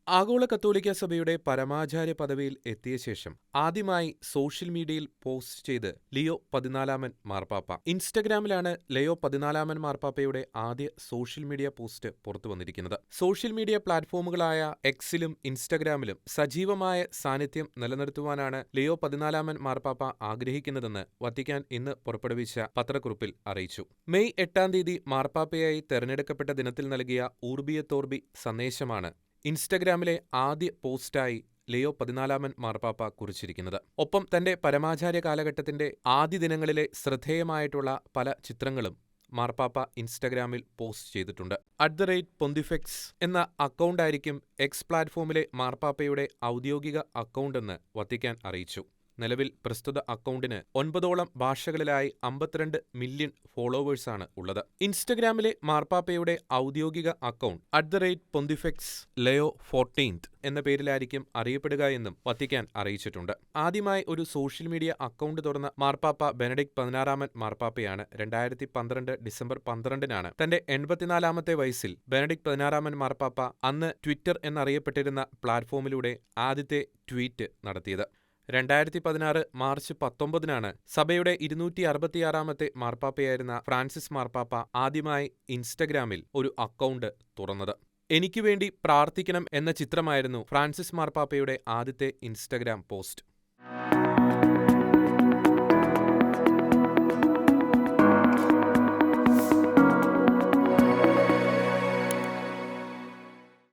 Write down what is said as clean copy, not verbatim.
ആഗോള കത്തോലിക്കാ സഭയുടെ പരമാചാര്യ പദവിയിൽ എത്തിയ ശേഷം ആദ്യമായി സോഷ്യൽ മീഡിയയിൽ പോസ്റ്റ് ചെയ്ത് ലിയോ 14 മാർപ്പാപ്പ. ഇൻസ്റ്റഗ്രാമിലാണ് ലിയോ 14 മാർപ്പാപ്പയുടെ ആദ്യ സോഷ്യൽ മീഡിയ പോസ്റ്റ് പുറത്തുവന്നിരിക്കുന്നത്. സോഷ്യൽ മീഡിയ പ്ലാറ്റ്ഫോമുകളായ എക്സിലും ഇൻസ്റ്റഗ്രാമിലും സജീവമായ സാന്നിധ്യം നിലനിർത്തുവാനാണ് ലിയോ 14 മാർപ്പാപ്പ ആഗ്രഹിക്കുന്നതെന്ന് വത്തിക്കാൻ ഇന്ന് പുറപ്പെടുവിച്ച പത്രക്കുറിപ്പിൽ അറിയിച്ചു. മെയ് 8 മാർപ്പാപ്പയായി തെരഞ്ഞെടുക്കപ്പെട്ട ദിനത്തിൽ നൽകിയ ഊർബി എത് ഓർബി സന്ദേശമാണ് ഇൻസ്റ്റഗ്രാമിലെ ആദ്യ പോസ്റ്റായി ലിയോ 14 മാർപ്പാപ്പ കുറിച്ചിരിക്കുന്നത്. ഒപ്പം തന്റെ പരമാചാര്യ കാലഘട്ടത്തിന്റെ ആദ്യ ദിനങ്ങളിലെ ശ്രദ്ധേയമായിട്ടുള്ള പല ചിത്രങ്ങളും മാർപ്പാപ്പ ഇൻസ്റ്റഗ്രാമിൽ പോസ്റ്റ് ചെയ്തിട്ടുണ്ട്. @pontifex എന്ന അക്കൗണ്ടായിരിക്കും എക്സ് പ്ലാറ്റ്ഫോമിലെ മാർപ്പാപ്പയുടെ ഔദ്യോഗിക അക്കൗണ്ടെന്ന് വത്തിക്കാൻ അറിയിച്ചു. നിലവിൽ പ്രസ്തുത അക്കൗണ്ടിന് 9ഓളം ഭാഷകളിലായി 52 മില്യൺ ഫോളോവേഴ്സാണ് ഉള്ളത്. ഇൻസ്റ്റഗ്രാമിലെ മാർപ്പാപ്പയുടെ ഔദ്യോഗിക അക്കൗണ്ട് @pontifex Leo 14 എന്ന പേരിലായിരിക്കും അറിയപ്പെടുക എന്നും വത്തിക്കാൻ അറിയിച്ചിട്ടുണ്ട്. ആദ്യമായി ഒരു സോഷ്യൽ മീഡിയ അക്കൗണ്ട് തുറന്ന മാർപ്പാപ്പ ബെനഡിക്ട് 16 മാർപ്പാപ്പയാണ്. 2012 ഡിസംബർ 12 തന്റെ 84 വയസ്സിൽ ബെനഡിക്ട് 16 മാർപ്പാപ്പ അന്ന് ട്വിറ്റർ എന്നറിയപ്പെട്ടിരുന്ന പ്ലാറ്റ്ഫോമിലൂടെ ആദ്യത്തെ ട്വീറ്റ് നടത്തിയത്. 2016 മാർച്ച് 19 സഭയുടെ 266 മാർപ്പാപ്പയായിരുന്ന ഫ്രാൻസിസ് മാർപ്പാപ്പ ആദ്യമായി ഇൻസ്റ്റഗ്രാമിൽ ഒരു അക്കൗണ്ട് തുറന്നത്. എനിക്ക് വേണ്ടി പ്രാർത്ഥിക്കണം എന്ന ചിത്രമായിരുന്നു ഫ്രാൻസിസ് മാർപ്പാപ്പയുടെ ആദ്യത്തെ ഇൻസ്റ്റഗ്രാം പോസ്റ്റ്.